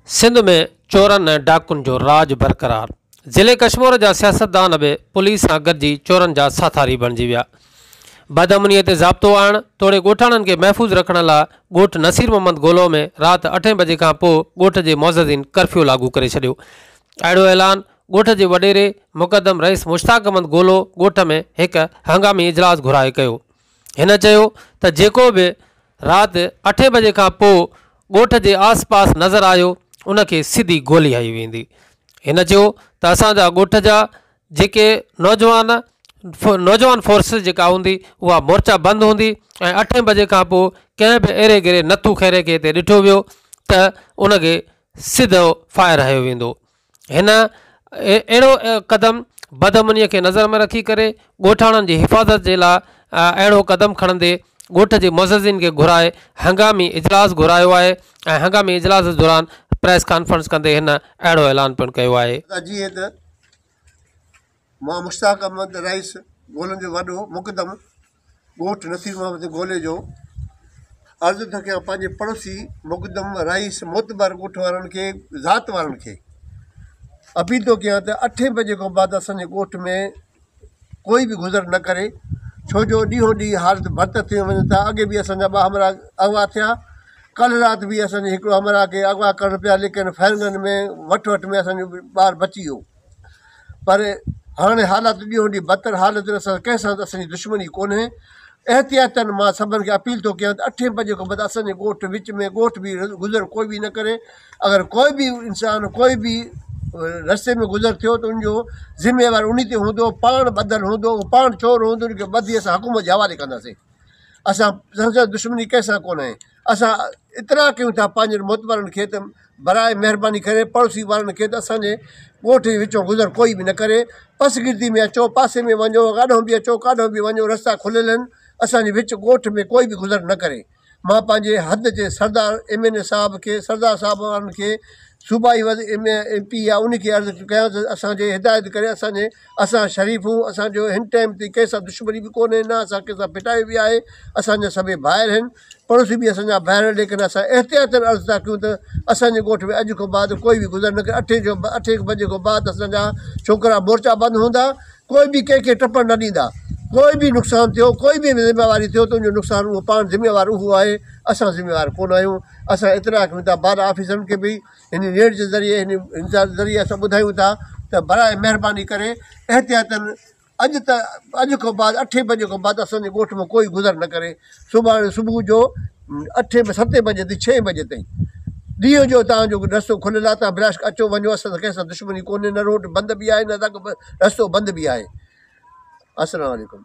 सिंध में चोरन ऐं डाकुनि जो राज बरक़रार। ज़िले कश्मीर जा सियासतदान बि पुलिस सां गॾिजी चोरनि जा साथारी बणिजी विया। बदअमनीअ ते ज़ाब्तो आणणु तोड़े ॻोठाणनि खे महफ़ूज़ रखण लाइ ॻोठ नसीर मोहम्मद गोलो में राति 8 बजे खां पोइ ॻोठ जे मुअज़्ज़िन कर्फ्यू लागू करे छॾियो। अहिड़ो ऐलान ॻोठ जे वॾेरे मुक़दम रईस मुश्ताक अहमद गोलो ॻोठ में हिकु हंगामी इजलास घुराए कयो। हिन चयो त जेको बि राति 8 बजे खां पोइ ॻोठ जे आस पास नज़र आयो उनखे सिधी गोली हई वेंदी। हिन चयो त असांजा ॻोठ जा जेके नौजवान फोर्स जेका हूंदी उहा मोर्चा बंदि हूंदी ऐं 8 बजे खां पोइ कंहिं बि अहिड़े गिरे नथू खैरे खे हिते ॾिठो वियो त उनखे सिधो फायर हयो वेंदो। हिन अहिड़ो क़दम बदअमनीअ खे नज़र में रखी करे ॻोठाणनि जी हिफ़ाज़त जे लाइ अहिड़ो क़दम खणंदे ॻोठ जे मुअज़्ज़िन खे घुराए हंगामी इजलास घुरायो आहे ऐं हंगामी इजलास दौरान प्रेस कॉन्फ्रेंस कंदे हिन अहिड़ो ऐलान पिणु कयो आहे। जीअं त मां मुश्ताक अहमद रईस गोलनि जो वॾो मुक़दम ॻोठ नसीर मोहम्मद गोले जो अर्ज़ु थो कयां पंहिंजे पड़ोसी मुक़दम रईस मोतबर ॻोठ वारनि खे ज़ात वारनि खे अपील थो कयां त 8 बजे खां बाद असांजे ॻोठ में कोई बि गुज़र न करे, छो जो ॾींहों ॾींहुं हालत बदतर थी वञे था। अॻे बि असांजा 2 हमरा अगवा थिया, कल्ह राति बि असांजे हिकिड़ो हमरा खे अगवा करणु पिया, लेकिन फायरिंगनि में वठ में असांजो ॿार बची वियो। पर हाणे हालात ॾींहों ॾींहुं बदतर हालत असां कंहिंसां त असांजी दुश्मनी कोन्हे। एहतियातन मां सभिनि खे अपील थो कयां त 8 बजे खां बाद असांजे ॻोठ विच में ॻोठ बि गुज़र कोई बि न करे। अगरि कोई बि इंसानु कोई बि रस्ते में गुज़र थियो त उनजो ज़िम्मेवार उन ते हूंदो, पाण ॿधल हूंदो, पाण चोर हूंदो, उनखे ॿधी असां हुकूमत जे हवाले कंदासीं। असां दुश्मनी कंहिंसां कोन्हे। असां इतरा कयूं था पंहिंजे मोतबरनि खे त बराए महिरबानी करे पड़ोसी वारनि खे त असांजे ॻोठ जे विचो गुज़र कोई बि न करे। पसगिरदी में अचो, पासे में वञो, काॾों बि अचो, काॾों बि वञो, रस्ता खुलियल आहिनि। असांजे विच ॻोठ में कोई बि गुज़र न करे। मां पंहिंजे हद जे सरदार MNA साहिब खे, सरदार साहिब वारनि खे, सूबाई MP आहे उनखे अर्ज़ु कयां त असांजे हिदायत करे असां शरीफ़ूं, असांजो हिन टाइम ते कंहिंसां दुश्मनी बि कोन्हे, न असां कंहिंसां पिटाई बि आहे। असांजा सभई भाइर आहिनि, पड़ोसी बि असांजा भाइर आहिनि, लेकिन असां एहतियातन अर्ज़ु था कयूं त असांजे ॻोठ में अॼु खां बाद कोई बि गुज़र न करे। 8 बजे खां बाद असांजा छोकिरा मोर्चा बंदि हूंदा, कोई बि कंहिंखे टपण न ॾींदा। कोई बि नुक़सानु थियो, कोई बि ज़िम्मेवारी थियो त उनजो नुक़सानु उहो पाण ज़िम्मेवार उहो आहे, असां ज़िम्मेवार कोन आहियूं। असां एतिरा कयूं था, बार ऑफिसरनि खे बि हिन नेट जे ज़रिए हिन ज़रिए असां ॿुधायूं था त बराए महिरबानी करे एहतियातन अॼु खां बाद 8 बजे खां बाद असांजे ॻोठ में कोई गुज़र न करे। सुभाणे सुबुह जो 7 बजे ते 6 बजे ताईं ॾींहं जो तव्हांजो रस्तो खुलियल आहे, तव्हां बिलाश अचो वञो। असां सां कंहिंसां दुश्मनी कोन्हे, न रोड बंदि बि आहे, न रस्तो बंदि बि आहे। अस्सलाम वालेकुम।